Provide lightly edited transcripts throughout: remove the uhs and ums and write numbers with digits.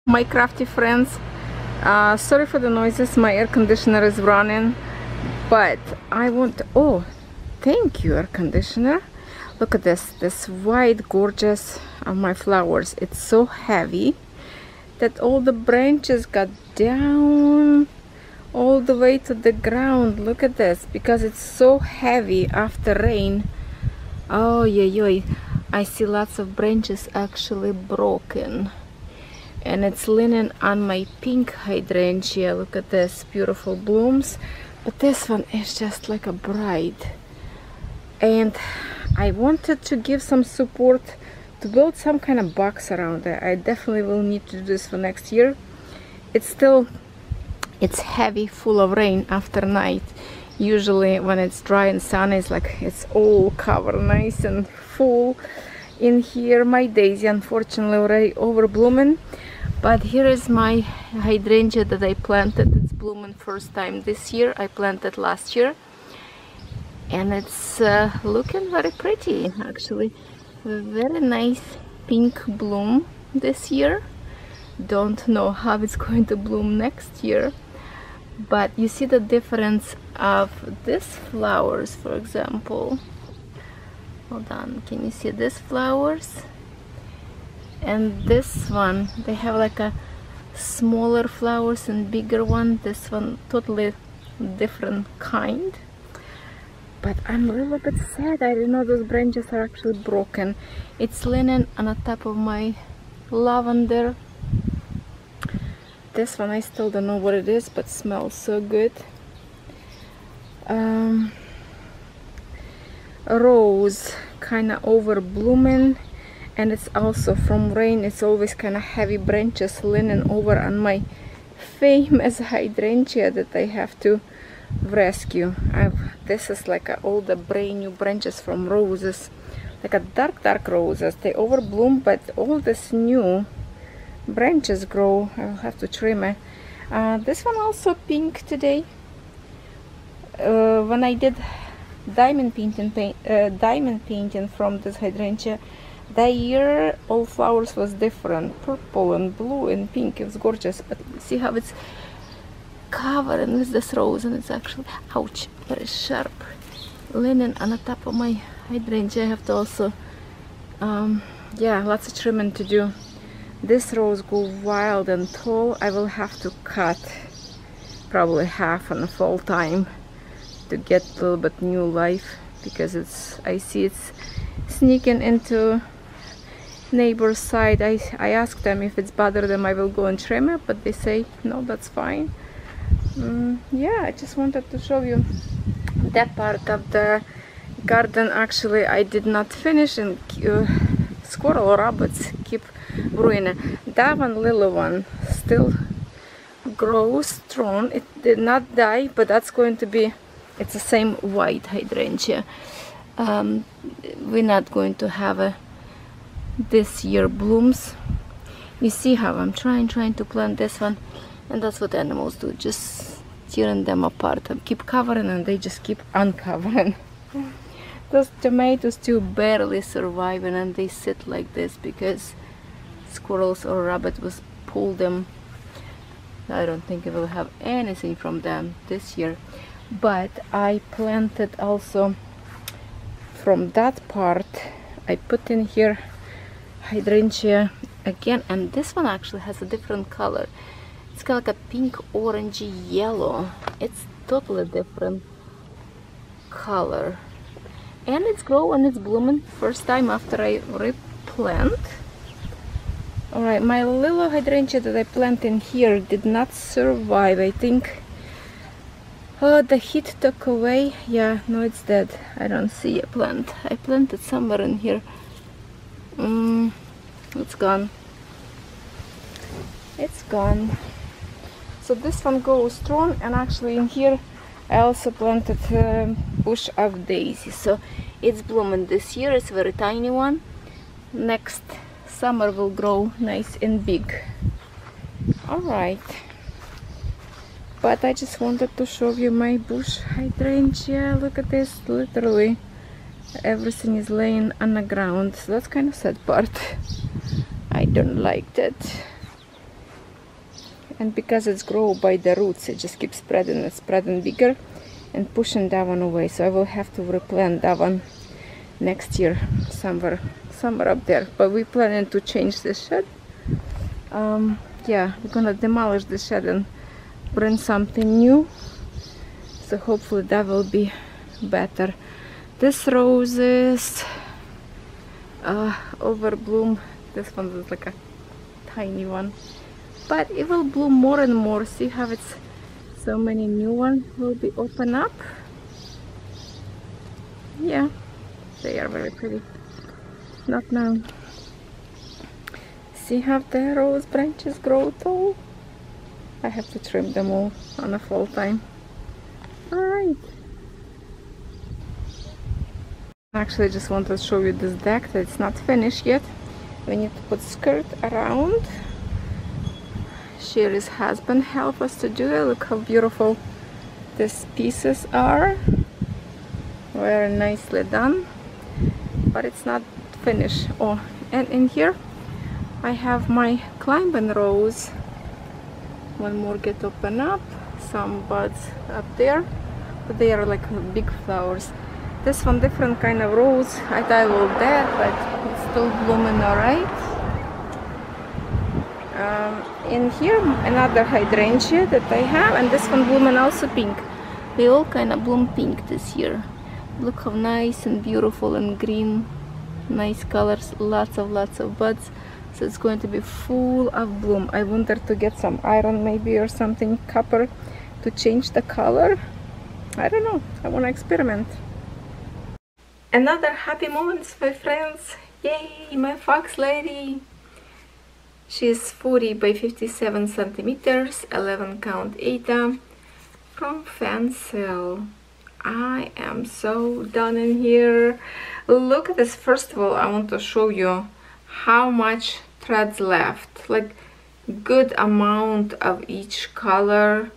My crafty friends, sorry for the noises, my air conditioner is running, but I want, oh, thank you, air conditioner. Look at this white gorgeous of my flowers. It's so heavy that all the branches got down all the way to the ground. Look at this, because it's so heavy after rain. Oh yeah, I see lots of branches actually broken, and it's leaning on my pink hydrangea. Look at this, beautiful blooms, but this one is just like a bride. And I wanted to give some support to build some kind of box around it. I definitely will need to do this for next year. It's heavy, full of rain after night. Usually when it's dry and sunny, it's like it's all covered nice and full. In here my daisy unfortunately already over blooming, but here is my hydrangea that I planted. It's blooming first time this year. I planted last year, and it's looking very pretty actually. A very nice pink bloom this year. Don't know how it's going to bloom next year, but you see the difference of these flowers, for example. Hold on, can you see these flowers and this one? They have like a smaller flowers and bigger one. This one totally different kind. But I'm a little bit sad. I didn't know those branches are actually broken. It's leaning on the top of my lavender. This one I still don't know what it is, but smells so good. Rose kind of over blooming, and it's also from rain. It's always kind of heavy branches leaning over on my famous hydrangea that I have to rescue. This is like all the brand new branches from roses, like a dark roses. They overbloom, but all this new branches grow. I'll have to trim it. This one also pink today. When I did diamond painting from this hydrangea, that year all flowers was different, purple and blue and pink. It was gorgeous, but see how it's covered with this rose, and it's actually, ouch, very sharp, leaning on the top of my hydrangea. I have to also yeah, lots of trimming to do. This rose go wild and tall. I will have to cut probably half in the fall time to get a little bit new life, because I see it's sneaking into neighbor's side. I asked them if it's bother them, I will go and trim it, but they say no, that's fine. Yeah, I just wanted to show you that part of the garden. Actually, I did not finish, and squirrel or rabbits keep ruining. That one little one still grows strong. It did not die, but that's going to be, it's the same white hydrangea. We're not going to have this year blooms. You see how I'm trying to plant this one, and that's what animals do, just tearing them apart. I keep covering and they just keep uncovering. Those tomatoes too barely surviving, and they sit like this because squirrels or rabbit will pull them. I don't think I will have anything from them this year. But I planted also from that part. I put in here hydrangea again, and this one actually has a different color. It's kind of like a pink, orangey, yellow. It's totally different color, and it's growing, it's blooming first time after I replant. All right, my little hydrangea that I planted in here did not survive. I think the heat took away. Yeah, no, it's dead. I don't see a plant. I planted somewhere in here. It's gone. It's gone. So this one goes strong, and actually in here I also planted a bush of daisy. So it's blooming this year. It's a very tiny one. Next summer will grow nice and big. All right. But I just wanted to show you my bush hydrangea. Look at this, literally everything is laying on the ground. So that's kind of sad part. I don't like that. and because it's grown by the roots, it just keeps spreading bigger and pushing that one away. So I will have to replant that one next year somewhere up there. But we're planning to change the shed. Yeah, we're gonna demolish the shed and bring something new, so hopefully that will be better. This rose is overbloom. This one is like a tiny one, but it will bloom more and more. See how it's so many new ones will be open up. Yeah, they are very pretty. Not now. See how the rose branches grow tall? I have to trim them all on a fall time. Alright. Actually, I just wanted to show you this deck that it's not finished yet. We need to put skirt around. Sherry's husband helped us to do it. Look how beautiful these pieces are. Very nicely done. But it's not finished. Oh, and in here I have my climbing rose. One more get open up, some buds up there, but they are like big flowers. This one different kind of rose. I thought it was dead, but it's still blooming alright. In here another hydrangea that I have, and this one blooming also pink. They all kind of bloom pink this year. Look how nice and beautiful and green, nice colors, lots of buds. So it's going to be full of bloom. I wanted to get some iron maybe or something, copper, to change the color. I don't know, I want to experiment. Another happy moments, my friends. Yay, my fox lady. She's 40 by 57 centimeters, 11 count Eta, from FANSELLS. I am so done in here. Look at this. First of all, I want to show you how much threads left, like good amount of each color,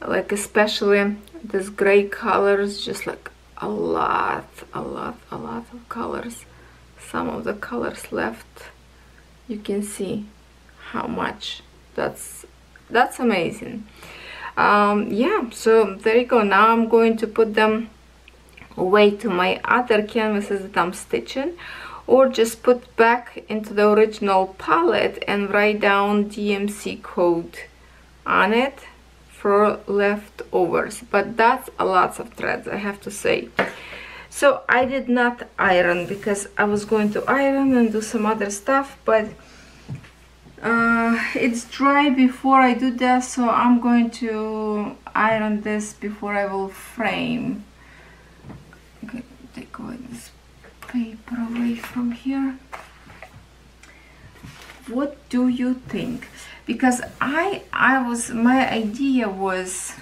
like especially this gray colors, just like a lot of colors. Some of the colors left, you can see how much. That's amazing. Yeah, so there you go. Now I'm going to put them away to my other canvases that I'm stitching, or just put back into the original palette and write down DMC code on it for leftovers. But that's a lot of threads, I have to say. So I did not iron because I was going to iron and do some other stuff, but it's dry before I do that, so I'm going to iron this before I will frame. Okay, take away this paper away from here. What do you think? Because my idea was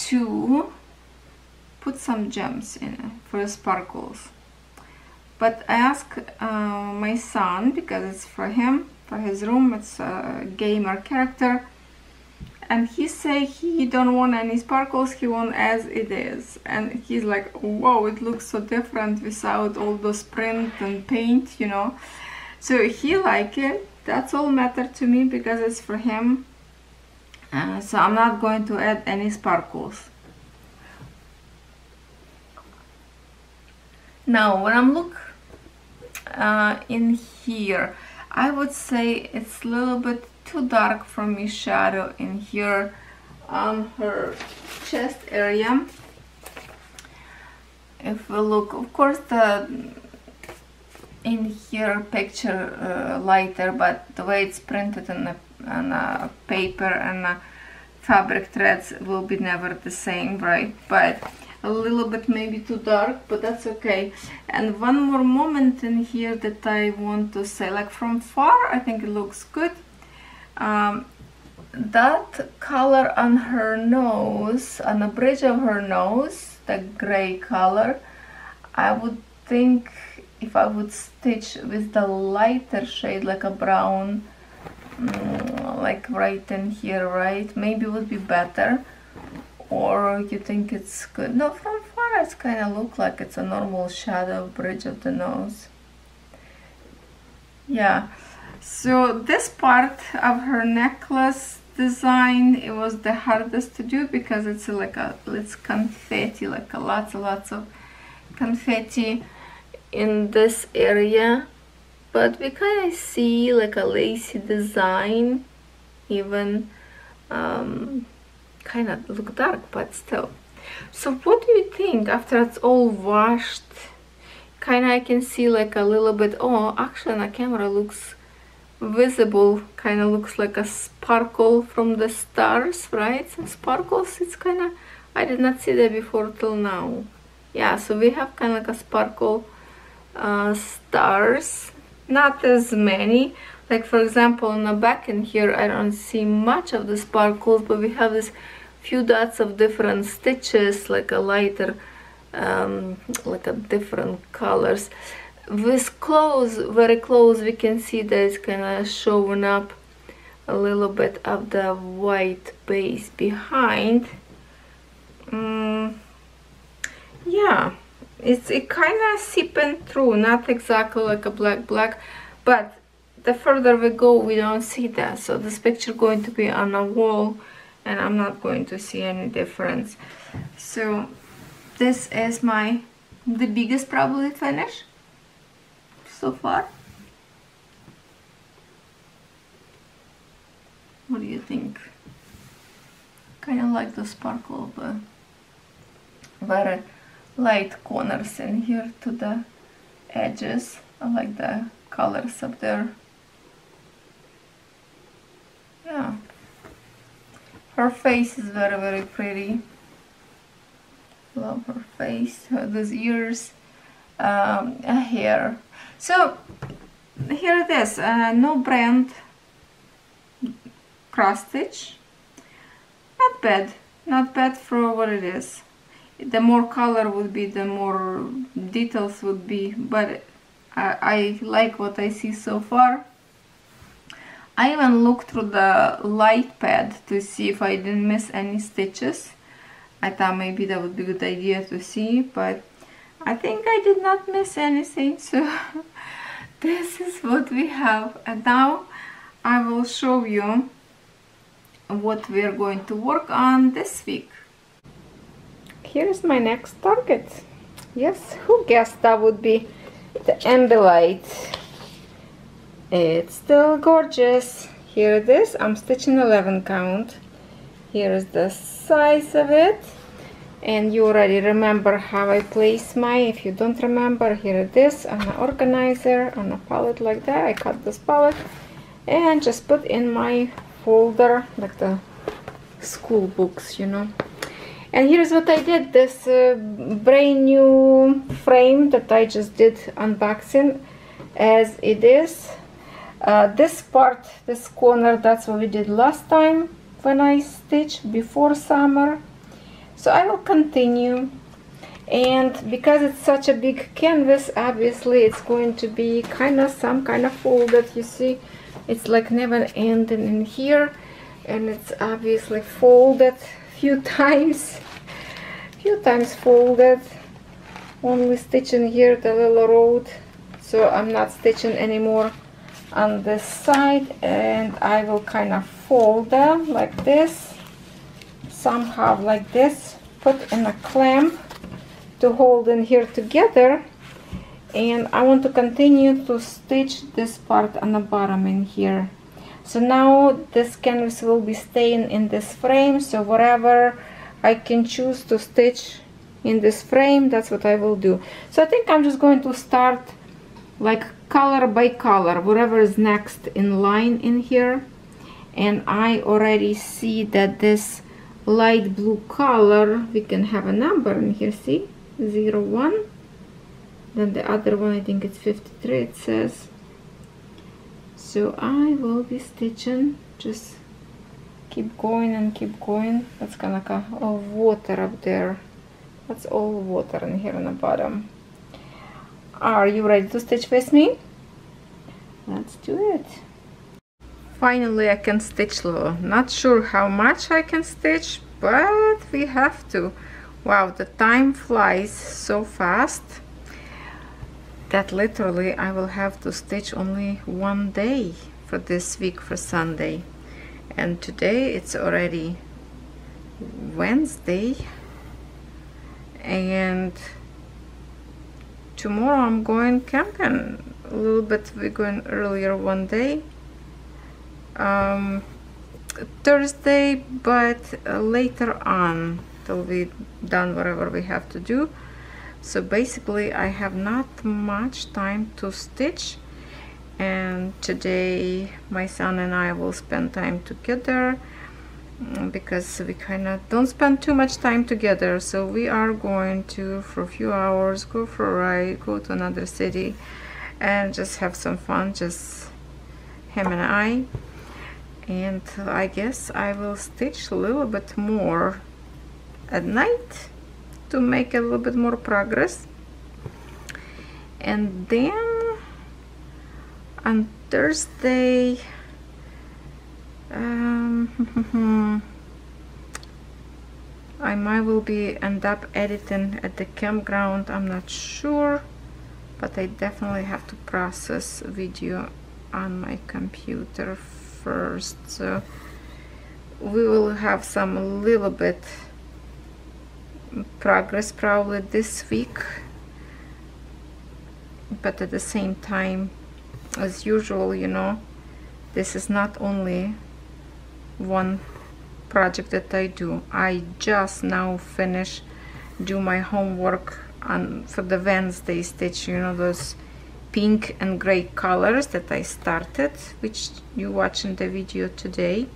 to put some gems in it for sparkles, but I asked my son, because it's for him, for his room, it's a gamer character, and he say he don't want any sparkles, he want as it is. And he's like, whoa, it looks so different without all those print and paint, you know. So he like it. That's all matter to me because it's for him. So I'm not going to add any sparkles. Now when I'm look in here, I would say it's a little bit too dark for me shadow in here on her chest area. If we look, of course the in here picture lighter, but the way it's printed on a paper and fabric threads will be never the same, right? But a little bit maybe too dark, but that's okay. And one more moment in here that I want to say, like from far I think it looks good. That color on her nose, on the bridge of her nose, the gray color, I would think if I would stitch with the lighter shade, like a brown, like right in here, right? Maybe it would be better. Or you think it's good? No, from far it's kind of look like it's a normal shadow bridge of the nose. Yeah, So this part of her necklace design, it was the hardest to do because it's like it's confetti, like lots of confetti in this area, but we kind of see like a lacy design, even kind of look dark, but still. So what do you think after it's all washed? Kind of I can see like a little bit, oh, actually on the camera looks visible, kind of looks like a sparkle from the stars, right? Some sparkles. It's kind of, I did not see that before till now. Yeah, so we have kind of like a sparkle stars, not as many. Like for example on the back in here I don't see much of the sparkles, but we have this few dots of different stitches, like a lighter like a different colors. With close, very close, we can see that it's kind of showing up a little bit of the white base behind. Yeah, it kind of seeping through, not exactly like a black, but the further we go we don't see that. So this picture going to be on a wall and I'm not going to see any difference. So this is the biggest probably finish so far. What do you think? Kind of like the sparkle of the very light corners in here to the edges. I like the colors up there. Yeah, her face is very pretty. Love her face, those ears, hair. So here it is, no brand cross stitch. Not bad for what it is. The more color would be, the more details would be, but I like what I see so far. I even looked through the light pad to see if I didn't miss any stitches. I thought maybe that would be a good idea to see, but I think I did not miss anything. So this is what we have, and now I will show you what we are going to work on this week. Here's my next target. Yes, who guessed that would be the Ambilight? It's still gorgeous. Here it is. I'm stitching 11 count. Here is the size of it, and you already remember how I place my. If you don't remember, here it is on an organizer, on a palette like that. I cut this palette and just put in my folder like the school books, you know. And here's what I did. This brand new frame that I just did unboxing as it is. This part, this corner, that's what we did last time when I stitched before summer. So I will continue, and because it's such a big canvas, obviously it's going to be some kind of folded. You see, it's like never ending in here, and it's obviously folded few times folded. Only stitching here the little road, so I'm not stitching anymore on this side, and I will kind of fold them like this, somehow like this, put in a clamp to hold in here together. And I want to continue to stitch this part on the bottom in here. So now this canvas will be staying in this frame, so whatever I can choose to stitch in this frame, that's what I will do. So I think I'm just going to start like color by color, whatever is next in line in here. And I already see that this light blue color, we can have a number in here, see, 01. Then the other one, I think it's 53, it says. So I will be stitching, just keep going and keep going. That's kind of like a water up there. That's all water in here on the bottom. Are you ready to stitch with me? Let's do it. Finally I can stitch low. Not sure how much I can stitch, but we have to. Wow, the time flies so fast that literally I will have to stitch only one day for this week for Sunday. And today it's already Wednesday, and tomorrow I'm going camping a little bit. We're going earlier one day, Thursday, but later on till we done whatever we have to do. So basically I have not much time to stitch, and today my son and I will spend time together because we kind of don't spend too much time together. So we are going to, for a few hours, go for a ride, go to another city and just have some fun, just him and I. And I guess I will stitch a little bit more at night to make a little bit more progress. And then on Thursday I might will be end up editing at the campground. I'm not sure, but I definitely have to process video on my computer first. So we will have some little bit progress probably this week, but at the same time, as usual, you know, this is not only one project that I do. I just now finish do my homework on for the Wednesday stitch, you know, those pink and gray colors that I started, which you watch in the video today.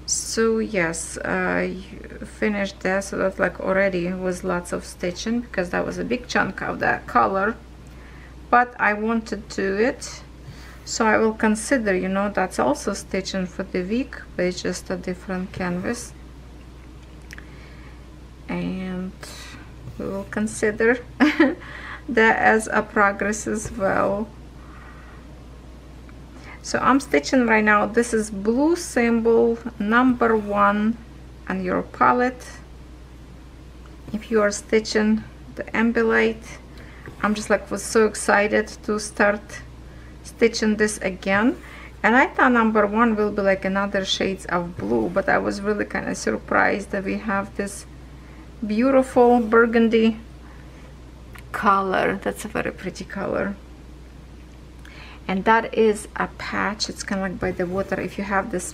So yes, I finished that, so that like already was lots of stitching because that was a big chunk of that color, but I wanted to do it. So I will consider, you know, that's also stitching for the week, but it's just a different canvas. And we will consider that as a progress as well. So I'm stitching right now. This is blue symbol number 1 on your palette. If you are stitching the Ambilight, I'm just like was so excited to start stitching this again, and I thought number 1 will be like another shades of blue, but I was really kind of surprised that we have this beautiful burgundy color. That's a very pretty color, and that is a patch. It's kind of like by the water. If you have this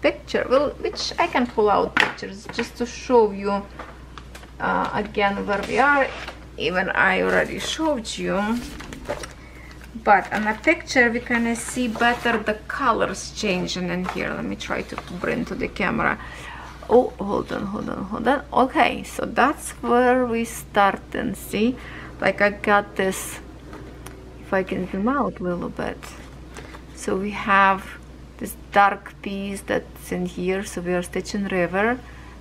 picture, well, which I can pull out pictures just to show you again where we are. Even I already showed you, but on a picture we kind of see better the colors changing in here. Let me try to bring to the camera. Oh, hold on. Okay, so that's where we start, and see, like I got this, if I can zoom out a little bit. So we have this dark piece that's in here, so we are stitching river,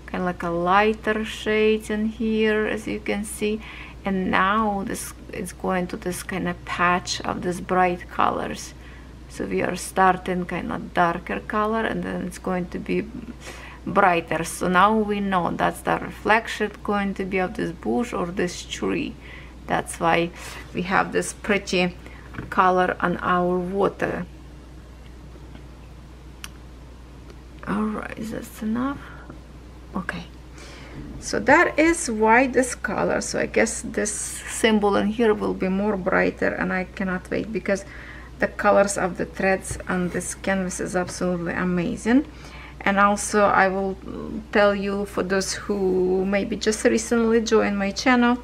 kind of like a lighter shade in here, as you can see. And now this is going to this kind of patch of this bright colors. So we are starting kind of darker color, and then it's going to be brighter. So now we know that's the reflection going to be of this bush or this tree. That's why we have this pretty color on our water. All right, is that enough? Okay. So that is why this color. So I guess this symbol in here will be more brighter, and I cannot wait because the colors of the threads on this canvas is absolutely amazing. And also I will tell you, for those who maybe just recently joined my channel,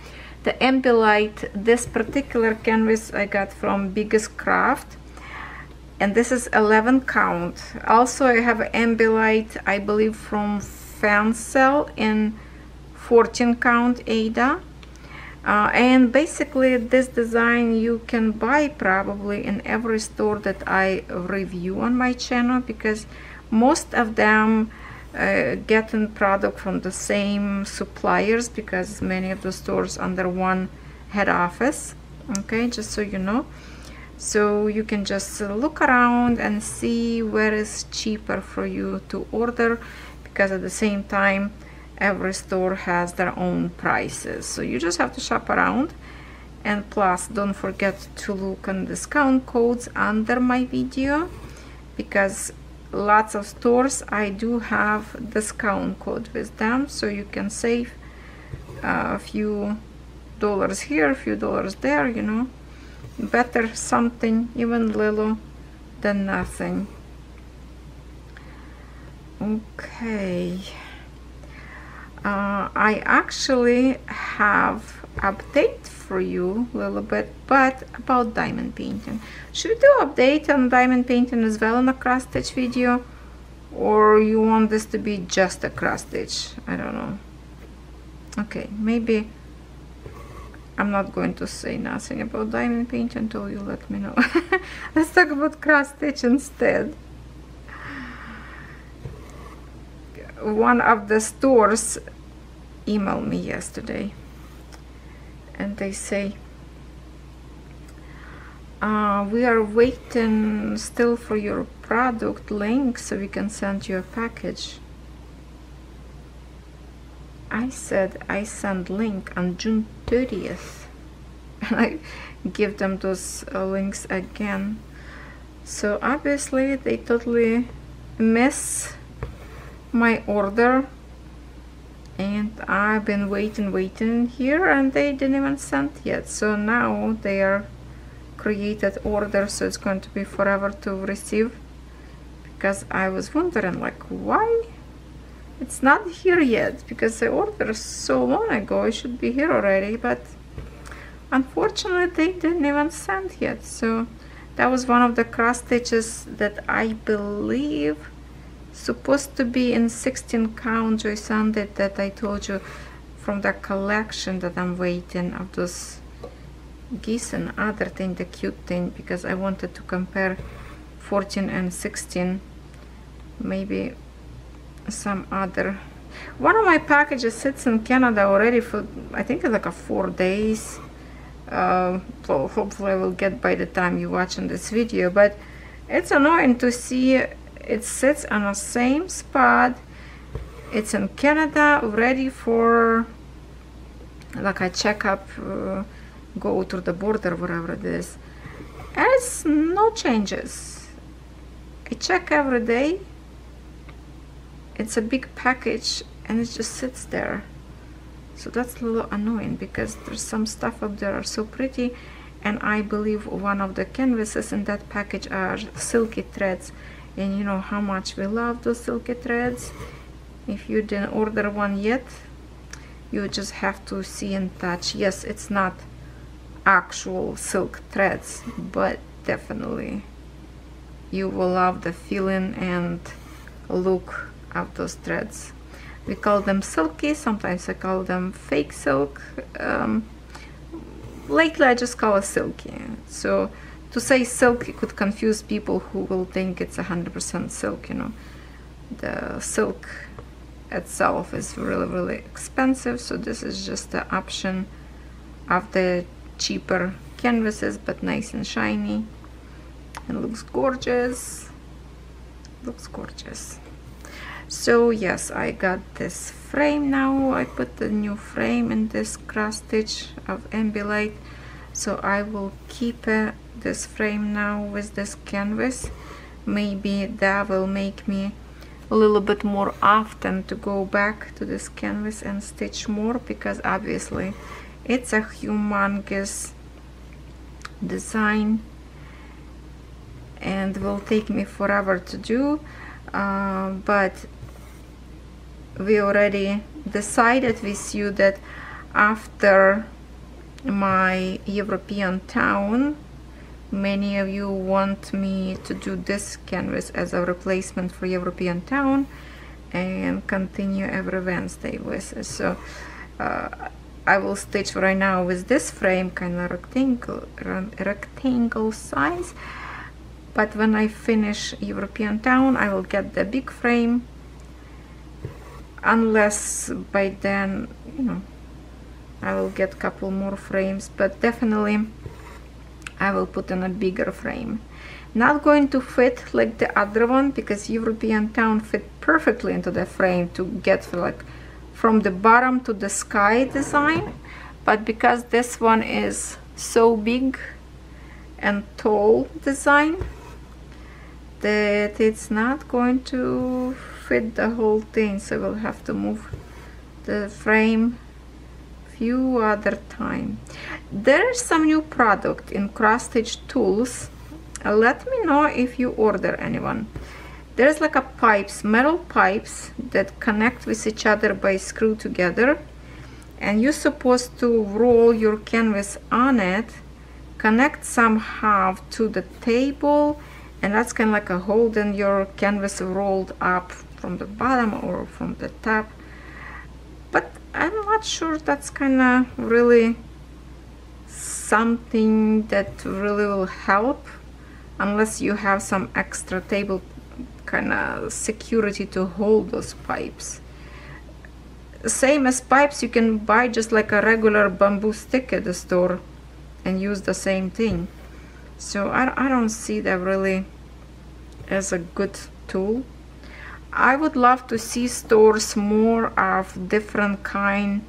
the Ambilight, this particular canvas I got from Biggest Craft, and this is 11 count. Also I have Ambilight, I believe from FANSELLS in 14 count Ada, and basically this design you can buy probably in every store that I review on my channel, because most of them getting product from the same suppliers, because many of the stores under one head office. Okay, just so you know, so you can just look around and see where is cheaper for you to order, because at the same time every store has their own prices, so you just have to shop around And plus, don't forget to look on discount codes under my video, because lots of stores I do have discount code with them, so you can save a few dollars here, a few dollars there, you know. Better something, even little, than nothing. Okay. I actually have update for you a little bit, but about diamond painting. Should we do update on diamond painting as well in a cross stitch video, or you want this to be just a cross stitch? I don't know. Okay, maybe I'm not going to say nothing about diamond painting until you let me know. Let's talk about cross stitch instead. One of the stores emailed me yesterday, and they say, we are waiting still for your product link so we can send you a package. I said I sent link on June 30th, and I give them those links again. So obviously they totally miss my order, and I've been waiting here, and they didn't even send yet. So now they are created order, so it's going to be forever to receive, because I was wondering like why it's not here yet, because I ordered so long ago. It should be here already, but unfortunately they didn't even send yet. So that was one of the cross stitches that I believe supposed to be in 16 count Joy Sunday that I told you from the collection that I'm waiting of those geese and other thing, the cute thing, because I wanted to compare 14 and 16, maybe some other. One of my packages sits in Canada already for I think it's like a 4 days. Well, hopefully I will get by the time you're watching this video, but it's annoying to see it sits on the same spot. It's in Canada, ready for like a checkup, go through the border, whatever it is, and it's no changes. I check every day. It's a big package and it just sits there. So that's a little annoying, because there's some stuff up there are so pretty, and I believe one of the canvases in that package are silky threads, and you know how much we love those silky threads. If you didn't order one yet, you just have to see and touch. Yes, it's not actual silk threads, but definitely you will love the feeling and look of those threads. We call them silky, sometimes I call them fake silk. Lately I just call it silky. So to say silk, it could confuse people who will think it's 100% silk, you know. The silk itself is really expensive, so this is just the option of the cheaper canvases, but nice and shiny and looks gorgeous. Looks gorgeous. So yes, I got this frame now. I put the new frame in this cross stitch of Ambilight, so I will keep this frame now with this canvas. Maybe that will make me a little bit more often to go back to this canvas and stitch more, because obviously it's a humongous design and will take me forever to do, but we already decided with you that after my European town, many of you want me to do this canvas as a replacement for European town and continue every Wednesday with it. So I will stitch right now with this frame, kind of rectangle size, but when I finish European town I will get the big frame, unless by then, you know, I will get a couple more frames, but definitely I will put in a bigger frame. Not going to fit like the other one, because European town fit perfectly into the frame to get like from the bottom to the sky design, but because this one is so big and tall design that it's not going to fit the whole thing, so we'll have to move the frame few other time. There's some new product in cross stitch tools. Let me know if you order anyone. There's like a pipes, metal pipes that connect with each other by screw together, and you're supposed to roll your canvas on it, connect somehow to the table, and that's kind of like a holding your canvas rolled up from the bottom or from the top. But I'm not sure that's kind of really something that really will help, unless you have some extra table kind of security to hold those pipes. Same as pipes, you can buy just like a regular bamboo stick at the store and use the same thing. So I don't see that really as a good tool. I would love to see stores more of different kind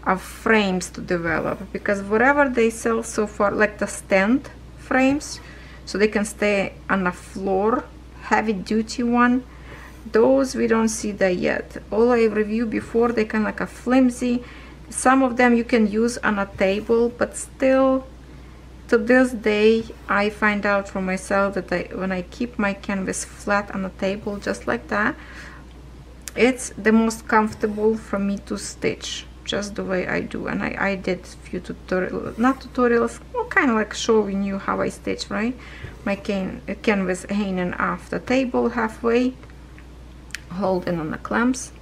of frames to develop, because whatever they sell so far, like the stand frames, so they can stay on the floor, heavy duty one, those we don't see that yet. All I reviewed before, they kind of like a flimsy. Some of them you can use on a table, but still to this day I find out for myself that when I keep my canvas flat on a table just like that, it's the most comfortable for me to stitch just the way I do. And I did a few tutorials, not tutorials, well, kind of like showing you how I stitch, right? My canvas hanging off the table halfway, holding on the clamps.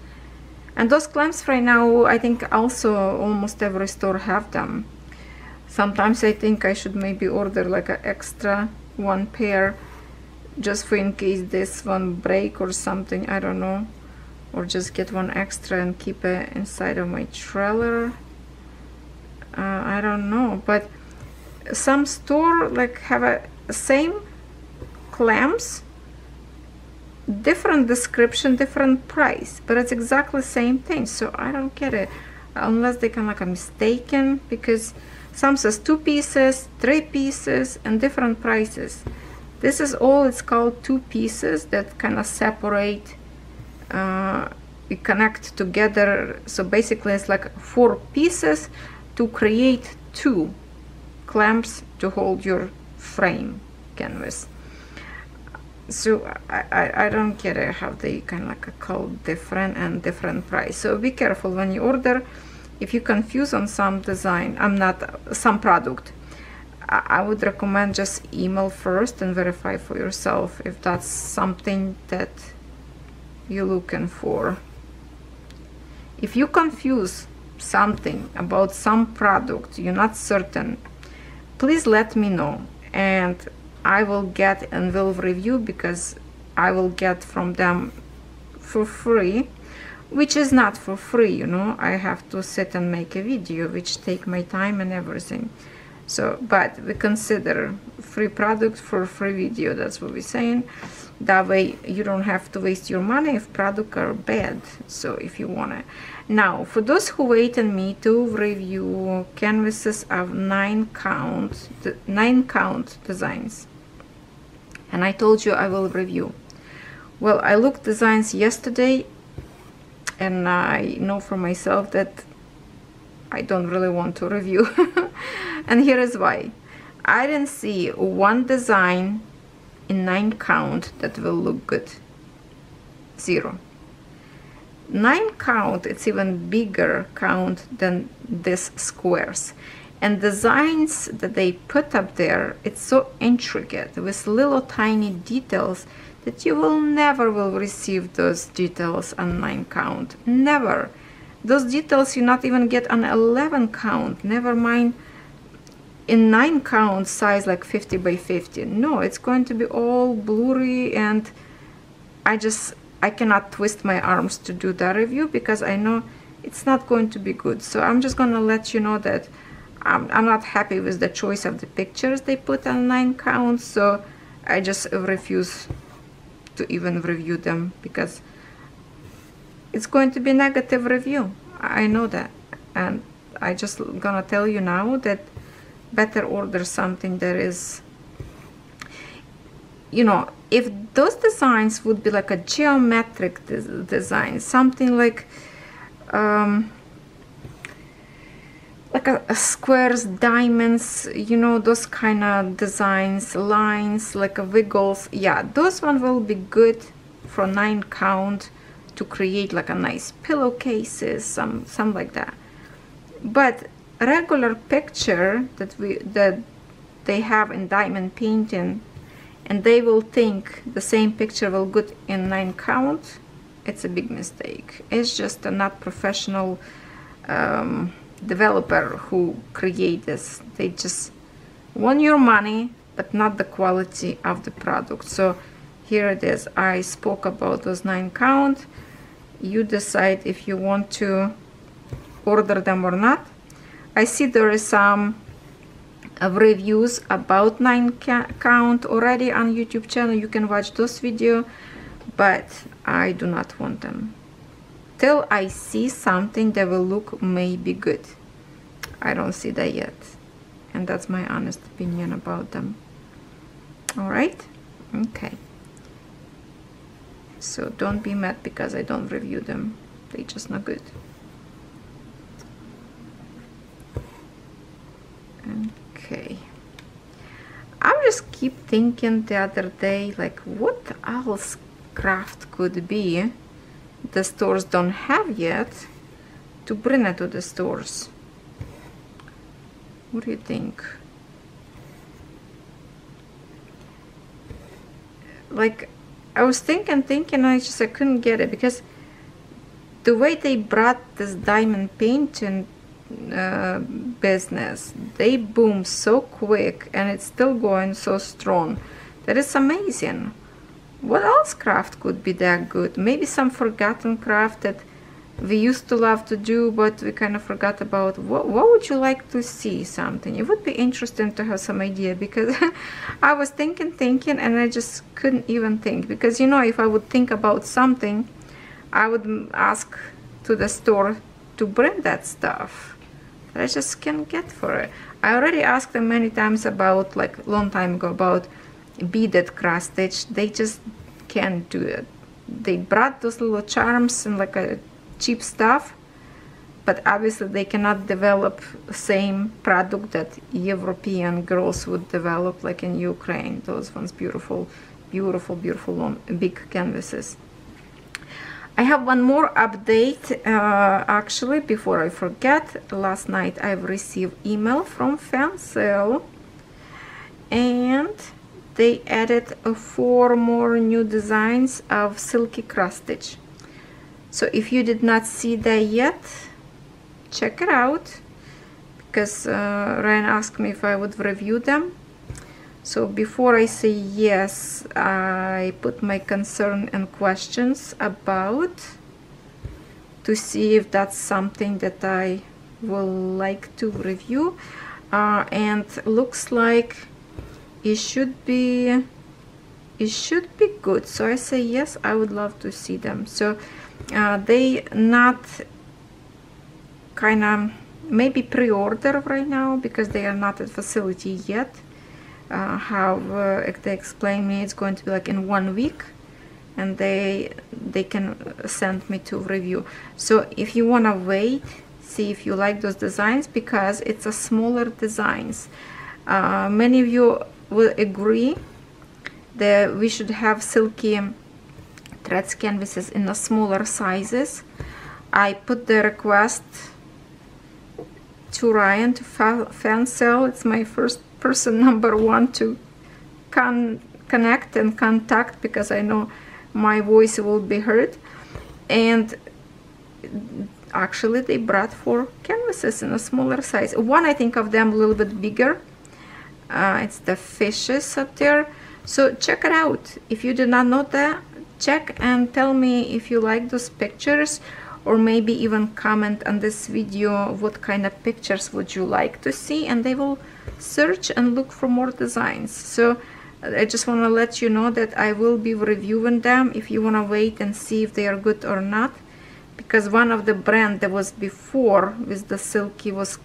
And those clamps right now, I think also almost every store have them. Sometimes I think I should maybe order like an extra one pair just for in case this one break or something, I don't know. Or just get one extra and keep it inside of my trailer. I don't know, but some store like have a same clamps, different description, different price, but it's exactly the same thing. So I don't get it, unless they can like a mistaken, because some says 2 pieces, 3 pieces, and different prices. This is all it's called 2 pieces that kind of separate, we connect together. So basically it's like 4 pieces to create 2 clamps to hold your frame canvas. So I don't get it how they kind of like call different and different price. So be careful when you order. If you confuse on some design, some product, I would recommend just email first and verify for yourself if that's something that you're looking for. If you confuse something about some product, you're not certain, please let me know, and I will get and will review, because I will get from them for free, which is not for free, you know. I have to sit and make a video, which take my time and everything. So, but we consider free product for free video. That's what we're saying. That way you don't have to waste your money if product are bad. So if you want it. Now, for those who wait on me to review canvases of 9 count designs, and I told you I will review. Well, I looked designs yesterday, and I know for myself that I don't really want to review. And here is why. I didn't see one design in 9 count that will look good. 0. 9 count, it's even bigger count than this squares. And designs that they put up there, it's so intricate with little tiny details that you will never receive those details on 9 count. Never. Those details you not even get on 11 count, never mind in 9 count size like 50 by 50. No, it's going to be all blurry, and I cannot twist my arms to do that review, because I know it's not going to be good. So I'm just gonna let you know that I'm not happy with the choice of the pictures they put on 9 count, so I just refuse to even review them, because it's going to be negative review. I know that, and I just gonna tell you now that better order something that is, you know, if those designs would be like a geometric design, something like a squares, diamonds, you know, those kind of designs, lines, like a wiggles, yeah, those one will be good for 9 count to create like a nice pillowcases, some like that. But regular picture that they have in diamond painting, and they will think the same picture will good in 9 count, it's a big mistake. It's just a not professional developer who create this. They just want your money but not the quality of the product. So here it is. I spoke about those 9 count. You decide if you want to order them or not. I see there is some reviews about 9 count already on YouTube channel. You can watch those video, but I do not want them till I see something that will look maybe good. I don't see that yet, and that's my honest opinion about them. All right, okay, so don't be mad because I don't review them. They just not good. Okay, I just keep thinking the other day, like, what else craft could be the stores don't have yet to bring it to the stores. What do you think? Like, I was thinking, I couldn't get it, because the way they brought this diamond painting business, they boom so quick, and it's still going so strong. That is amazing. What else craft could be that good? Maybe some forgotten craft that we used to love to do, but we kind of forgot about. What would you like to see something? It would be interesting to have some idea, because I was thinking, and I just couldn't even think. Because, you know, if I would think about something, I would ask to the store to bring that stuff. I just can't get for it. I already asked them many times about, like, long time ago, about beaded cross stitch. They just can't do it. They brought those little charms and like a cheap stuff, but obviously they cannot develop the same product that European girls would develop, like in Ukraine. Those ones beautiful, beautiful, beautiful long, big canvases. I have one more update actually before I forget. Last night I've received email from FANSELLS, and they added 4 more new designs of silky cross stitch. So if you did not see that yet, check it out, because Ryan asked me if I would review them. So before I say yes, I put my concern and questions about, to see if that's something that I will like to review, and looks like it should be good. So I say yes, I would love to see them. So they not kind of maybe pre-order right now, because they are not at facility yet. How they explain me, it's going to be like in 1 week, and they can send me to review. So if you want to wait, see if you like those designs, because it's a smaller designs. Many of you will agree that we should have silky threads canvases in the smaller sizes. I put the request to Ryan, to FANSELLS. It's my first person #1 to connect and contact, because I know my voice will be heard. And actually they brought 4 canvases in a smaller size. One, I think of them a little bit bigger. It's the fishes up there. So check it out. If you do not know that, check and tell me if you like those pictures, or maybe even comment on this video what kind of pictures would you like to see, and they will search and look for more designs. So I just want to let you know that I will be reviewing them. If you want to wait and see if they are good or not, because one of the brand that was before with the silky was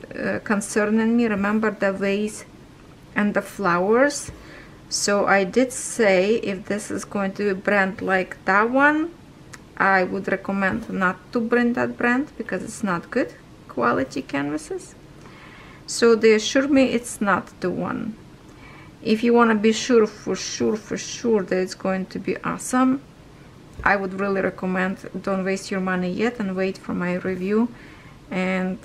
concerning me. Remember the vase and the flowers? So I did say if this is going to be a brand like that one, I would recommend not to bring that brand because it's not good quality canvases. So they assured me it's not the one. If you want to be sure for sure that it's going to be awesome, I would really recommend don't waste your money yet and wait for my review. And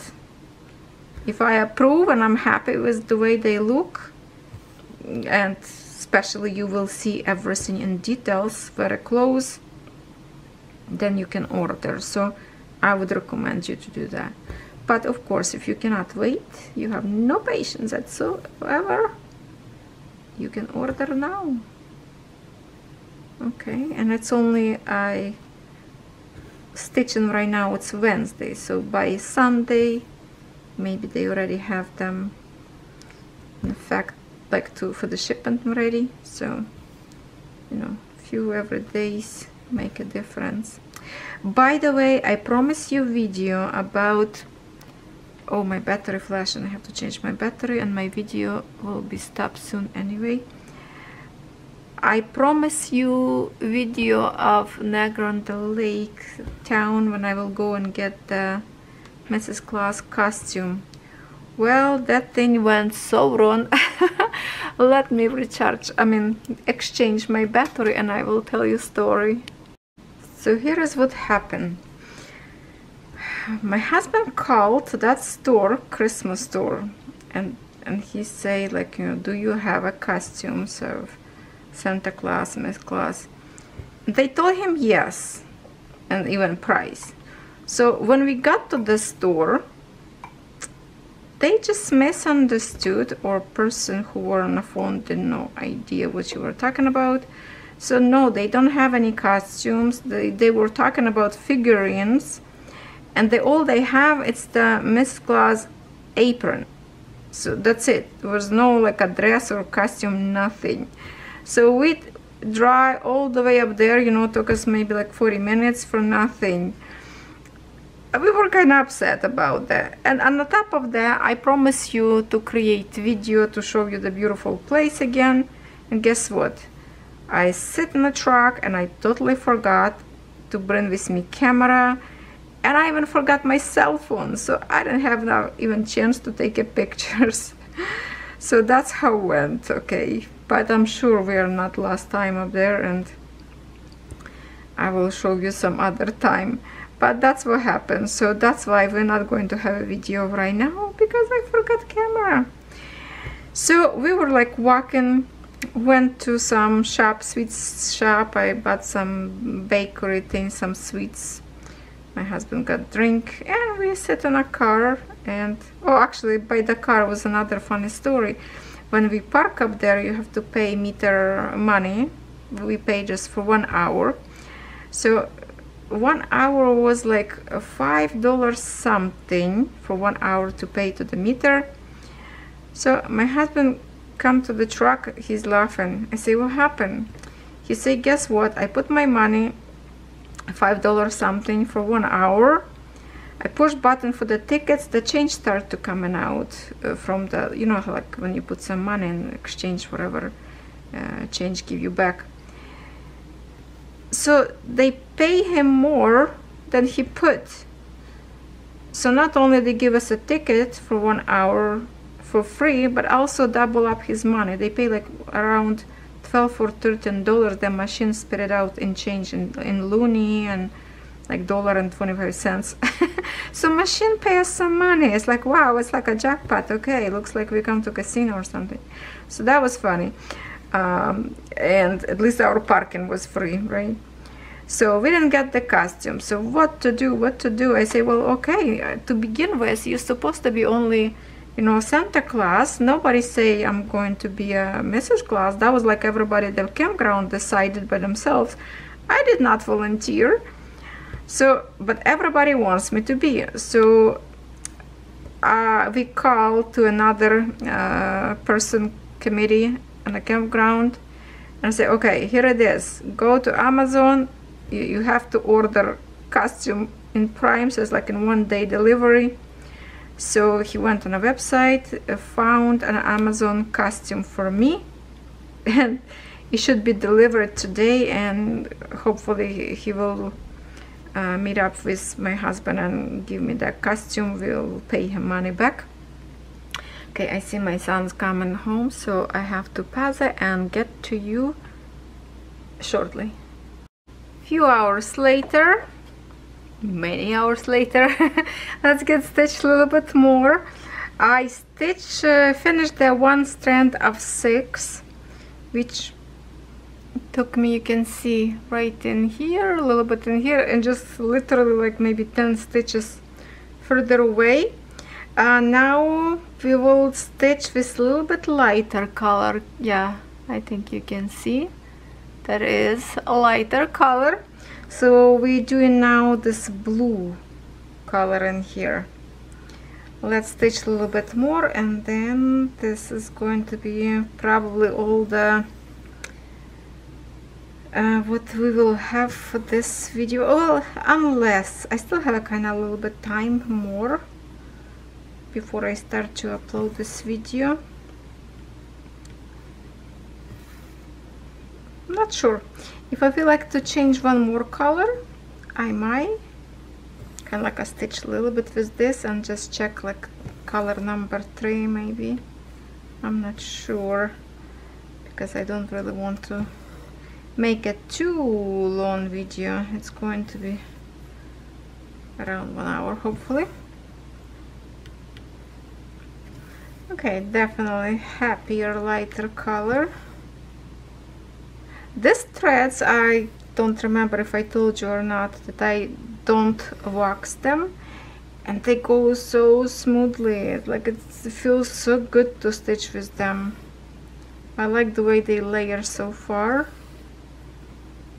if I approve and I'm happy with the way they look, and especially you will see everything in details very close, then you can order. So I would recommend you to do that. But of course, if you cannot wait, you have no patience whatsoever, you can order now. Okay, and it's only I stitching right now, it's Wednesday, so by Sunday maybe they already have them, in fact, like for the shipment ready. So you know, few every days make a difference. By the way, I promised you video about, oh, my battery flash, and I have to change my battery, and my video will be stopped soon anyway. I promise you video of Niagara on the Lake town when I will go and get the Mrs. Claus costume. Well, that thing went so wrong. Let me exchange my battery and I will tell you a story. So here is what happened. My husband called to that store, Christmas store, and he said, like, you know, do you have a costume of Santa Claus, Miss Claus? They told him yes, and even price. So when we got to the store, they just misunderstood, or person who were on the phone didn't no idea what you were talking about. So no, they don't have any costumes. They were talking about figurines, and all they have, it's the Miss Claus apron. So that's it. There was no like a dress or costume, nothing. So we drive all the way up there, you know, took us maybe like 40 minutes for nothing. We were kind of upset about that. And on the top of that, I promised you to create video to show you the beautiful place again. And guess what? I sit in the truck and I totally forgot to bring with me camera. And I even forgot my cell phone. So I didn't have now even chance to take a pictures. So that's how it went, okay? But I'm sure we are not last time up there, and I will show you some other time. But that's what happened. So that's why we're not going to have a video right now, because I forgot camera. So we were like walking, went to some shop, sweets shop. I bought some bakery things, some sweets. My husband got drink, and we sit in a car. And oh, actually by the car was another funny story. When we park up there, you have to pay meter money. We pay just for 1 hour. So 1 hour was like $5 something for 1 hour to pay to the meter. So my husband come to the truck, he's laughing. I say, what happened? He say, guess what? I put my money, $5 something for 1 hour. I push button for the tickets, the change start to coming out from the, you know, like when you put some money in exchange, whatever change give you back. So they pay him more than he put. So not only they give us a ticket for 1 hour for free, but also double up his money. They pay like around $12 or $13. The machine spit it out in change in loonie and like $1.25. So machine pay us some money. It's like, wow, it's like a jackpot. Okay, looks like we come to casino or something. So that was funny. And at least our parking was free, right? So we didn't get the costume. So what to do? I say, well, okay, to begin with, you're supposed to be only, you know, Santa Claus. Nobody say I'm going to be a Mrs. Claus. That was like everybody at the campground decided by themselves. I did not volunteer. So, but everybody wants me to be. So we called to another person committee on the campground and say, okay, here it is. Go to Amazon. You have to order costume in Prime, so it's like in 1-day delivery. So he went on a website, found an Amazon costume for me, and it should be delivered today, and hopefully he will meet up with my husband and give me that costume. We'll pay him money back. Okay, I see my son's coming home, so I have to pass it and get to you shortly. Few hours later, many hours later, let's get stitched a little bit more. I finished the 1 strand of 6, which took me, you can see, right in here, a little bit in here, and just literally like maybe 10 stitches further away. Now we will stitch with a little bit lighter color. Yeah, I think you can see that is a lighter color. So we're doing now this blue color in here. Let's stitch a little bit more, and then this is going to be probably all the what we will have for this video. Well, unless I still have a kind of little bit time more before I start to upload this video. I'm not sure. If I feel like to change one more color, I might kind of like a stitch a little bit with this and just check like color number 3 maybe. I'm not sure, because I don't really want to make a too long video. It's going to be around 1 hour hopefully. Okay, definitely happier lighter color. These threads, I don't remember if I told you or not that I don't wax them, and they go so smoothly. Like it feels so good to stitch with them. I like the way they layer so far,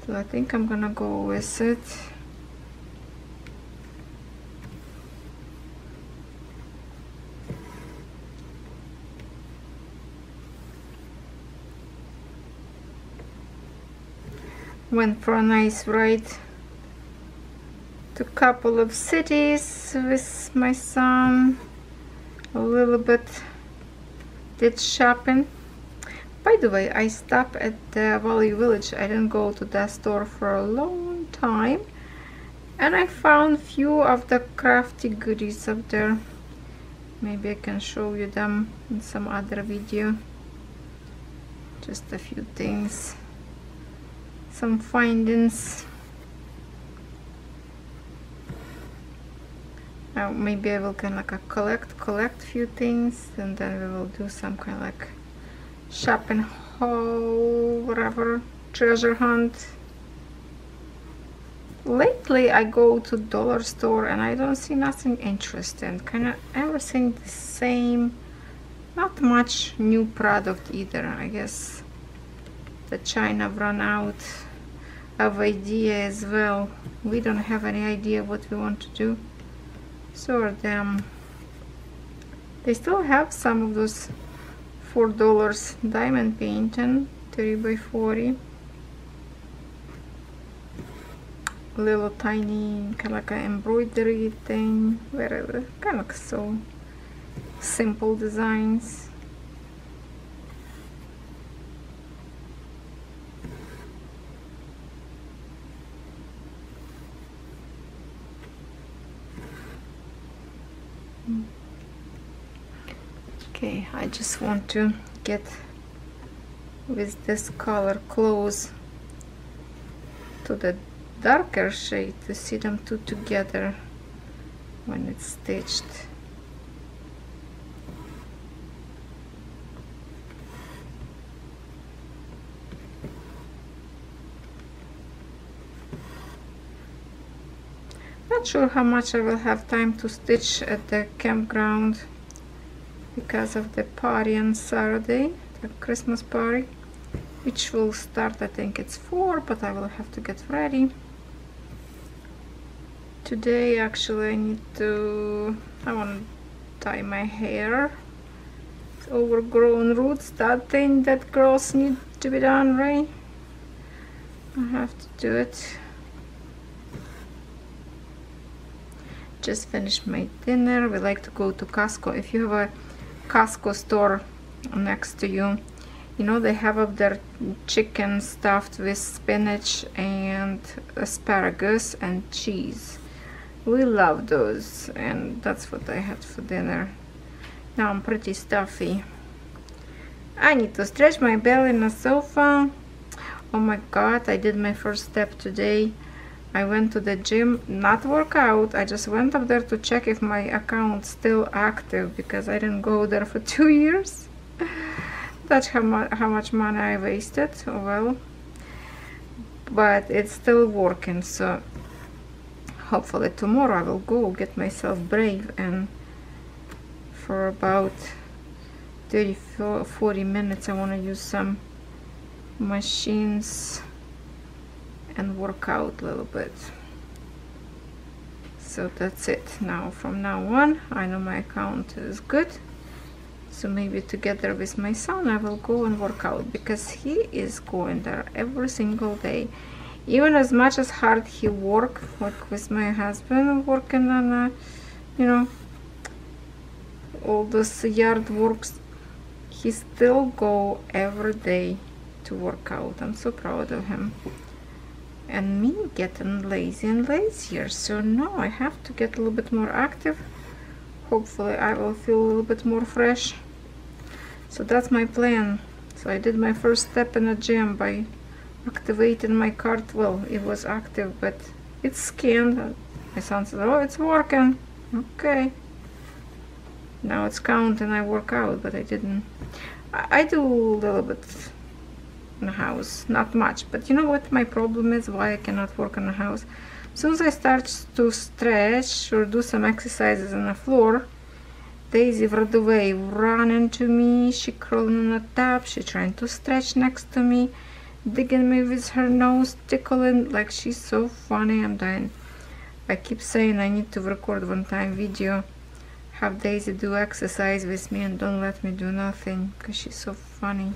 so I think I'm gonna go with it. Went for a nice ride to a couple of cities with my son, a little bit did shopping. By the way, I stopped at the Value Village. I didn't go to that store for a long time, and I found few of the crafty goodies up there. Maybe I can show you them in some other video. Just a few things, some findings. Maybe I will kind of like collect few things, and then we will do some kind of like shopping haul, whatever, treasure hunt. Lately I go to dollar store and I don't see nothing interesting, kind of everything the same, not much new product either. I guess the China run out of idea as well. We don't have any idea what we want to do, so are them. They still have some of those $4 diamond painting 30x40, little tiny kind of like an embroidery thing, very kind of so simple designs. Okay, I just want to get with this color close to the darker shade to see them two together when it's stitched. Not sure how much I will have time to stitch at the campground because of the party on Saturday, the Christmas party, which will start, I think it's 4, but I will have to get ready. Today actually I want to dye my hair. It's overgrown roots, that thing that girls need to be done, right? I have to do it. just finished my dinner. We like to go to Costco. If you have a Costco store next to you, you know they have up there chicken stuffed with spinach and asparagus and cheese. We love those, and that's what I had for dinner. Now I'm pretty stuffy. I need to stretch my belly in the sofa. Oh my god, I did my first step today. I went to the gym, not work out. I just went up there to check if my account's still active, because I didn't go there for 2 years. That's how much money I wasted. Oh well, but it's still working, so hopefully tomorrow I will go get myself brave, and for about 30-40 minutes I want to use some machines and work out a little bit. So that's it. Now from now on I know my account is good, so maybe together with my son I will go and work out, because he is going there every single day. Even as much as hard he work, like with my husband working on you know, all this yard works, he still go every day to work out. I'm so proud of him. And me getting lazy and lazier, so no, I have to get a little bit more active. Hopefully I will feel a little bit more fresh. So that's my plan. So I did my first step in the gym by activating my cart. Well, it was active, but it's scanned. My son said, oh, it's working. Okay, now it's counting. I work out, but I didn't. I do a little bit in the house, not much, but you know what my problem is, why I cannot work in the house? As soon as I start to stretch or do some exercises on the floor, Daisy right away run into me. She crawling on the top, she trying to stretch next to me, digging me with her nose, tickling, like she's so funny. I'm dying. I keep saying I need to record one time video, have Daisy do exercise with me and don't let me do nothing, because she's so funny.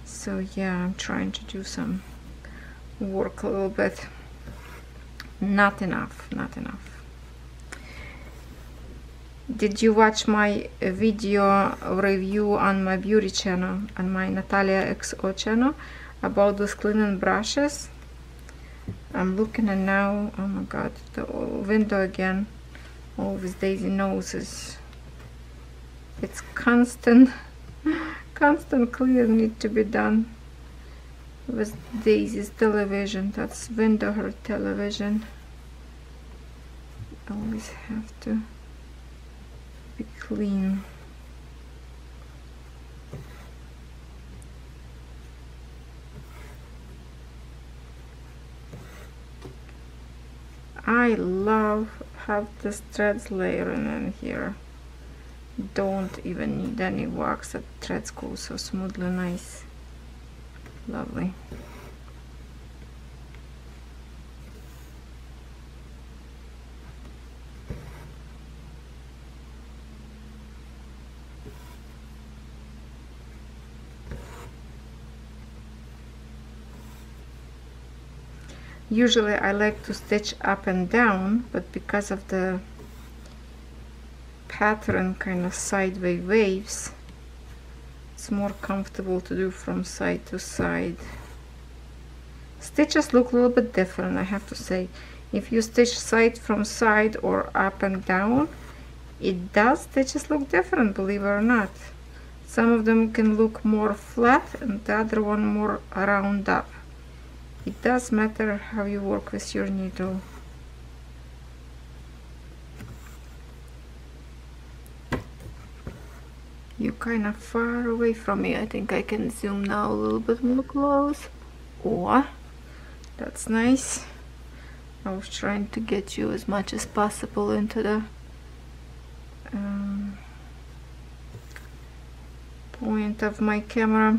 So yeah, I'm trying to do some work a little bit. Not enough, not enough. Did you watch my video review on my beauty channel, on my Nataliyaxo channel, about those cleaning brushes? I'm looking at now, oh my god, the window again. All with Daisy noses. It's constant cleaning need to be done with Daisy's television. That's window, her television. Always have to be clean. I love have the threads layering in here. Don't even need any wax. The threads go so smoothly nice. Lovely. Usually I like to stitch up and down, but because of the pattern kind of sideways waves, it's more comfortable to do from side to side. Stitches look a little bit different, I have to say. If you stitch side from side or up and down, it does, stitches look different, believe it or not. Some of them can look more flat and the other one more round up. It does matter how you work with your needle. You're kind of far away from me. I think I can zoom now a little bit more close. Oh, that's nice. I was trying to get you as much as possible into the point of my camera.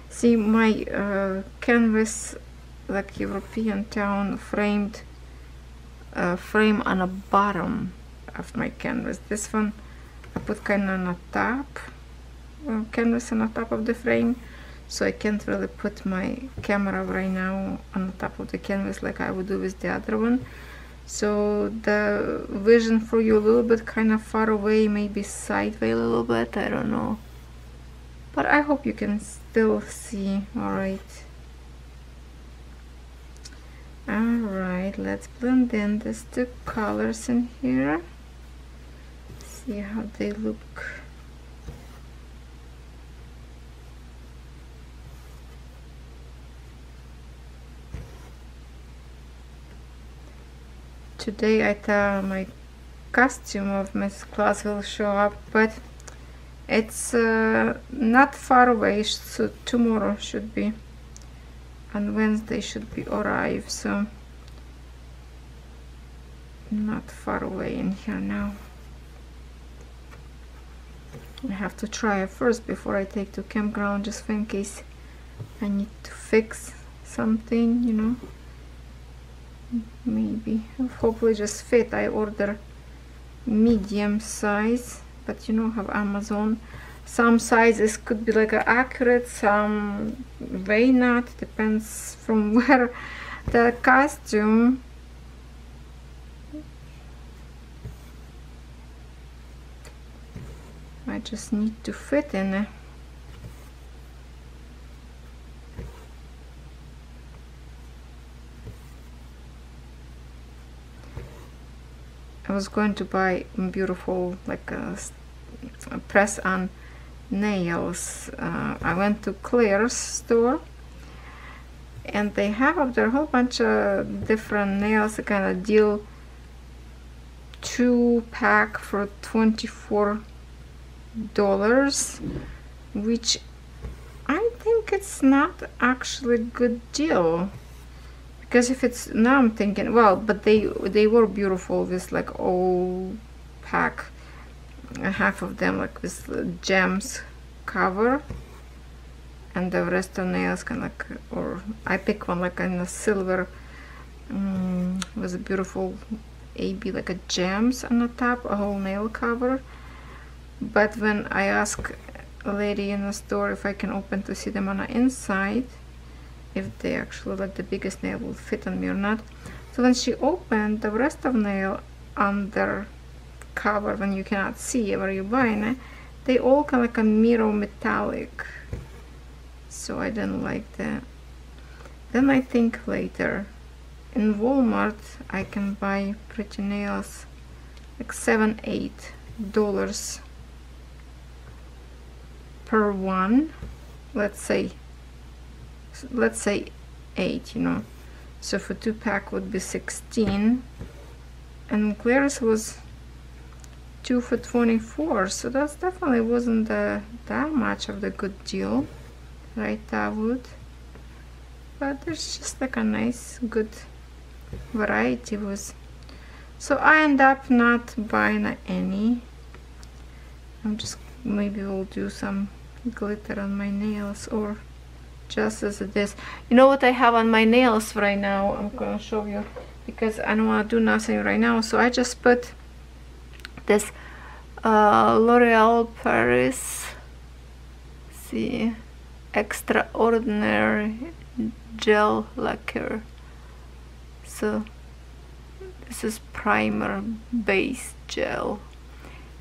See, my canvas, like European town, framed frame on the bottom of my canvas. This one I put kind of on the top, canvas on the top of the frame, so I can't really put my camera right now on top of the canvas like I would do with the other one. So the vision for you a little bit kind of far away, maybe sideways a little bit, I don't know, but I hope you can still see. Alright, let's blend in these two colors in here, see how they look. Today I thought my costume of Miss Claus will show up, but it's not far away, so tomorrow should be, on Wednesday should be arrive, so not far away in here now. I have to try it first before I take to campground, just in case I need to fix something, you know. Maybe hopefully just fit. I order medium size, but you know how Amazon, some sizes could be like accurate, some way not, depends from where the costume. I just need to fit in it. I was going to buy beautiful like a press on nails. I went to Claire's store and they have up there a whole bunch of different nails, a kind of deal, 2-pack for $24, which I think it's not actually a good deal. Because if it's, now I'm thinking, well, but they were beautiful with like all pack, half of them like with gems cover, and the rest of nails kind of like, or I pick one like in a silver, with a beautiful AB like a gems on the top, a whole nail cover. But when I ask a lady in the store if I can open to see them on the inside, if they actually like the biggest nail will fit on me or not. So when she opened the rest of nail under cover, when you cannot see where you're buying it, they all kind of like a mirror metallic, so I didn't like that. Then I think later in Walmart I can buy pretty nails like $7-8 per one, let's say 8, you know, so for 2-pack would be 16, and Claire's was 2 for 24, so that's definitely wasn't that much of the good deal, right? That would, but there's just like a nice good variety was, so I end up not buying any. I'm just, maybe we'll do some glitter on my nails, or just as it is. You know what I have on my nails right now? I'm gonna show you, because I don't want to do nothing right now, so I just put this L'Oreal Paris, see, Extraordinary Gel Lacquer. So this is primer base gel,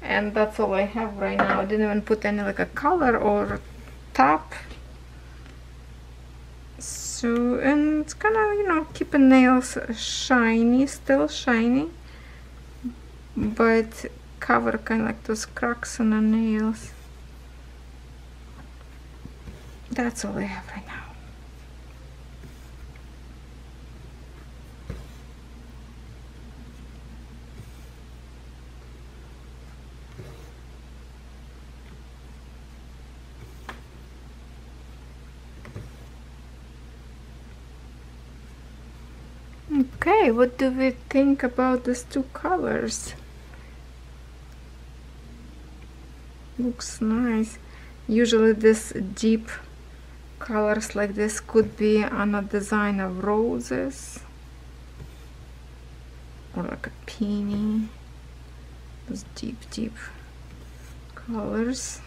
and that's all I have right now. I didn't even put any like a color or top. So, and it's kind of, you know, keeping nails shiny, still shiny, but cover kind of like those cracks on the nails. That's all I have right now. Okay, what do we think about these two colors? Looks nice. Usually this deep colors like this could be on a design of roses or like a peony. Those deep colors.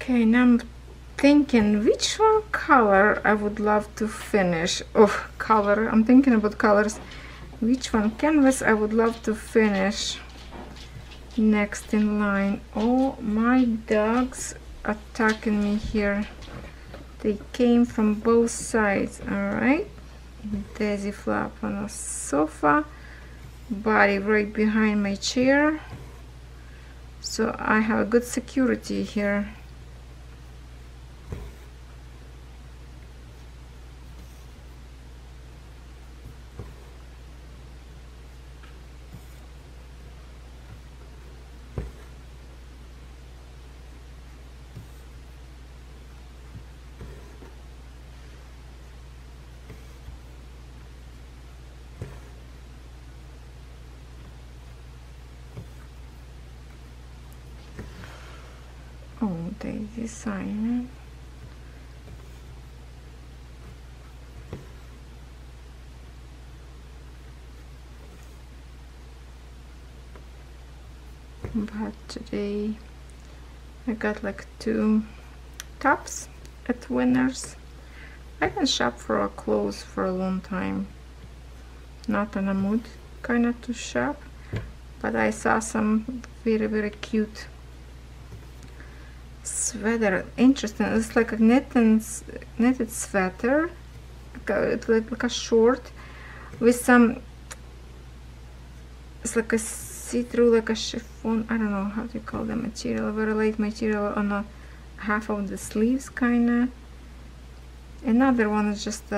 Okay, now I'm thinking which one color I would love to finish. Oh, color, I'm thinking about colors. Which one canvas I would love to finish next in line. Oh, my dogs attacking me here. They came from both sides. All right, daisy flap on the sofa, body right behind my chair, so I have a good security here. Oh, daisy sign. But today I got like 2 tops at Winners. I can shop for clothes for a long time. Not in a mood kind of to shop, but I saw some very cute sweater. Interesting. It's like a knitted sweater, it's like a short with some, it's like a see-through, like a chiffon, I don't know how to call the material, very light material on a half of the sleeves kinda. Another one is just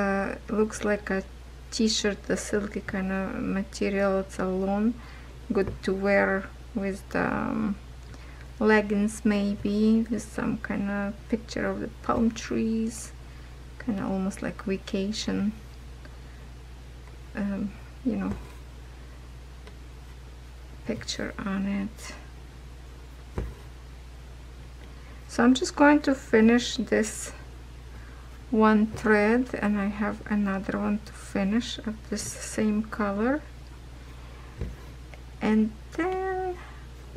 looks like a t-shirt, the silky kind of material. It's a lawn, good to wear with the leggings, maybe with some kind of picture of the palm trees, kind of almost like vacation, you know, picture on it. So I'm just going to finish this one thread, and I have another one to finish of this same color, and then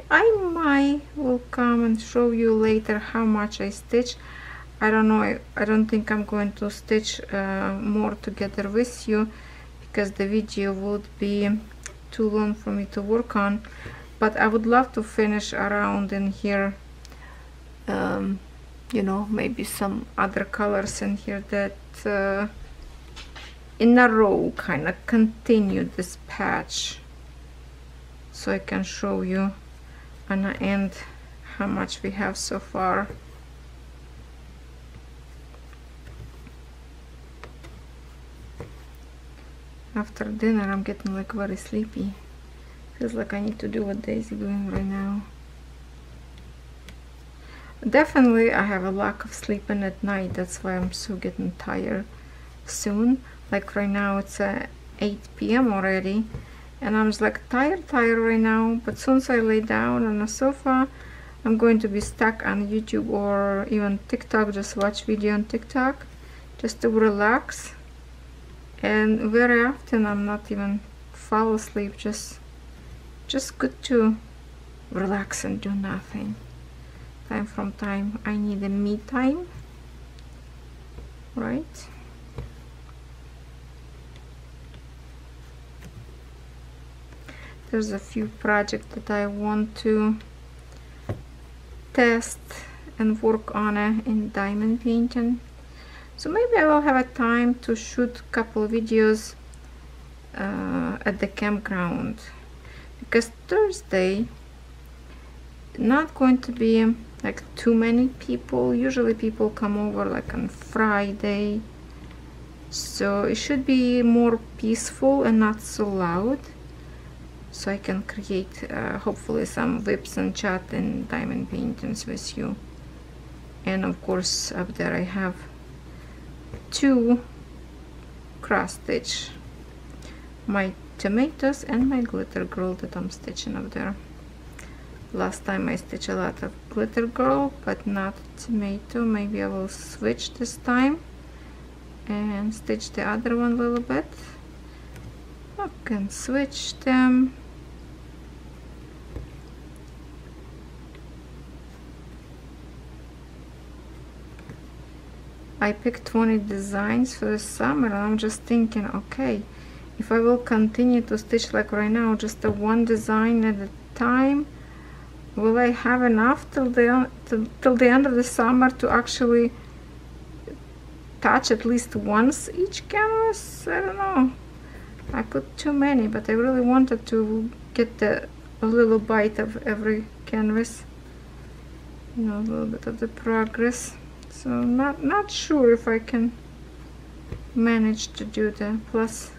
I might will come and show you later how much I stitch. I don't know, I don't think I'm going to stitch more together with you, because the video would be too long for me to work on, but I would love to finish around in here, you know, maybe some other colors in here that in a row kind of continue this patch, so I can show you on the end how much we have so far. After dinner I'm getting like very sleepy. Feels like I need to do what Daisy doing right now. Definitely I have a lack of sleeping at night, that's why I'm so getting tired soon. Like right now it's 8 p.m. already, and I'm just like tired right now, but soon as I lay down on the sofa I'm going to be stuck on YouTube or even TikTok, just watch video on TikTok just to relax. And very often I'm not even fall asleep, just good to relax and do nothing. Time from time I need a me time, right? There's a few projects that I want to test and work on in diamond painting. So maybe I will have a time to shoot a couple of videos at the campground, because Thursday not going to be like too many people. Usually people come over like on Friday, so it should be more peaceful and not so loud, so I can create hopefully some whips and chat and diamond paintings with you. And of course up there I have 2 cross stitch, my tomatoes and my glitter girl that I'm stitching up there. Last time I stitched a lot of glitter girl but not tomato. Maybe I will switch this time and stitch the other one a little bit. I can switch them. I picked 20 designs for the summer, and I'm just thinking, okay, if I will continue to stitch like right now, just a one design at a time, will I have enough till the end of the summer to actually touch at least once each canvas? I don't know. I put too many, but I really wanted to get a little bite of every canvas, you know, a little bit of the progress. So not sure if I can manage to do that. Plus,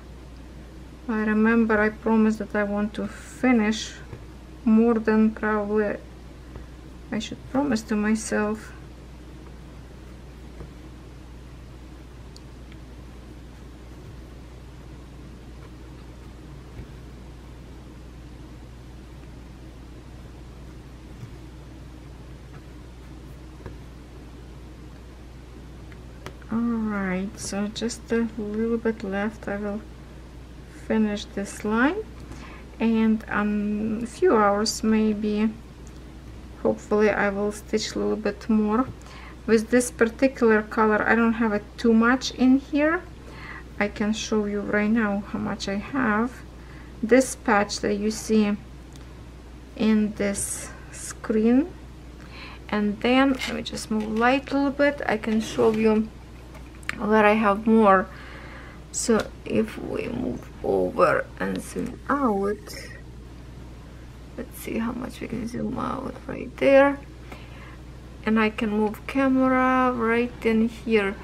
I remember I promised that I want to finish more than probably I should promise to myself. Alright, so just a little bit left. I will finish this line, and a few hours maybe, hopefully I will stitch a little bit more. With this particular color I don't have it too much in here. I can show you right now how much I have. This patch that you see in this screen, and then let me just move light a little bit. I can show you where I have more. So if we move over and zoom out, let's see how much we can zoom out right there, and I can move camera right in here.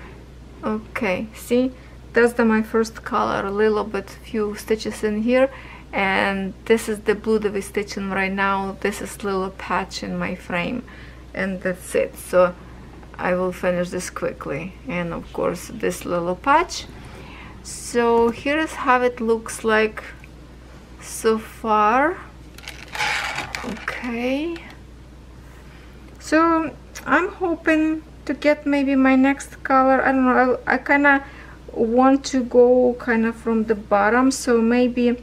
Okay, see, that's my first color, a little bit, few stitches in here, and this is the blue that we're stitching right now. This is little patch in my frame, and that's it. So I will finish this quickly, and of course this little patch. So here is how it looks like so far. Okay, so I'm hoping to get maybe my next color. I don't know, I kind of want to go kind of from the bottom, so maybe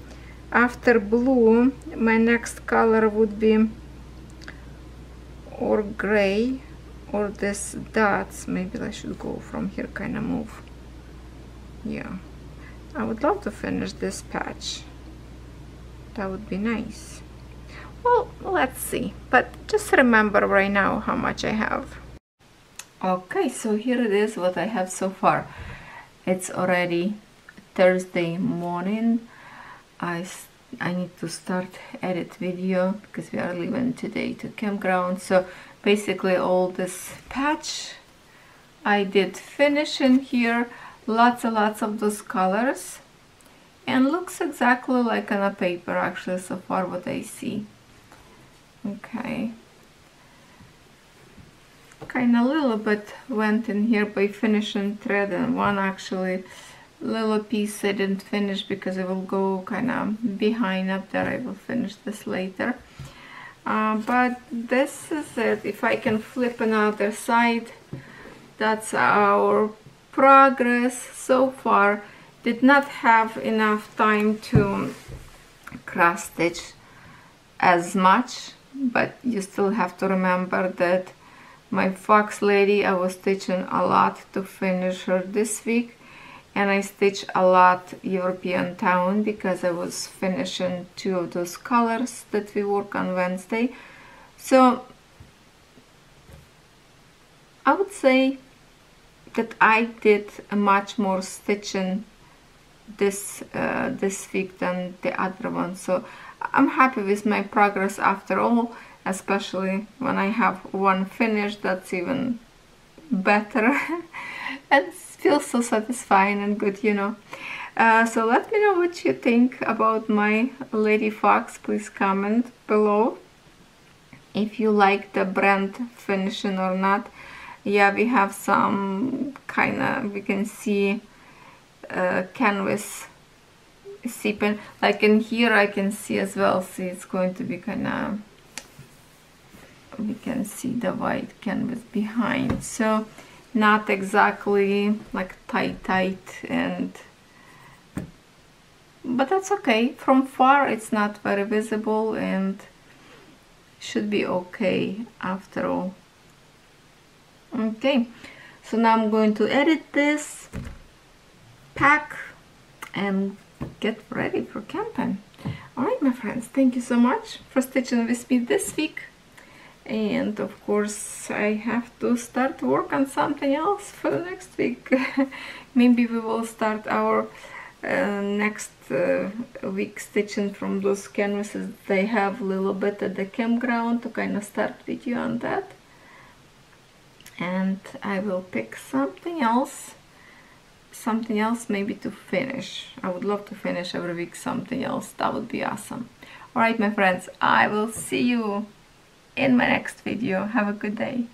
after blue my next color would be or gray or this dots. Maybe I should go from here, kind of move. Yeah, I would love to finish this patch. That would be nice. Well, let's see, but just remember right now how much I have. Okay, so here it is what I have so far. It's already Thursday morning. I need to start edit video because we are leaving today to campground. So basically all this patch I did finish in here. Lots and lots of those colors, and looks exactly like on a paper actually so far what I see. Okay, kind of a little bit went in here by finishing thread, and one actually little piece I didn't finish because it will go kind of behind up there. I will finish this later, but this is it. If I can flip another side, that's our progress so far. Did not have enough time to cross stitch as much, but you still have to remember that my fox lady, I was stitching a lot to finish her this week, and I stitched a lot European town because I was finishing two of those colors that we work on Wednesday. So I would say that I did a much more stitching this week than the other one. So I'm happy with my progress after all, especially when I have one finished. That's even better and feels so satisfying and good, you know. So let me know what you think about my Lady Fox. Please comment below if you like the brand finishing or not. Yeah, we have some kind of, we can see canvas seeping, like in here I can see as well. See, it's going to be kind of, we can see the white canvas behind, so not exactly like tight, and but that's okay. From far it's not very visible and should be okay after all. Okay, So now I'm going to edit this, pack, and get ready for camping. Alright my friends, thank you so much for stitching with me this week. And of course I have to start work on something else for the next week. Maybe we will start our next week stitching from those canvases they have a little bit at the campground, to kind of start video on that. And I will pick something else maybe to finish. I would love to finish every week something else. That would be awesome. Alright my friends, I will see you in my next video. Have a good day.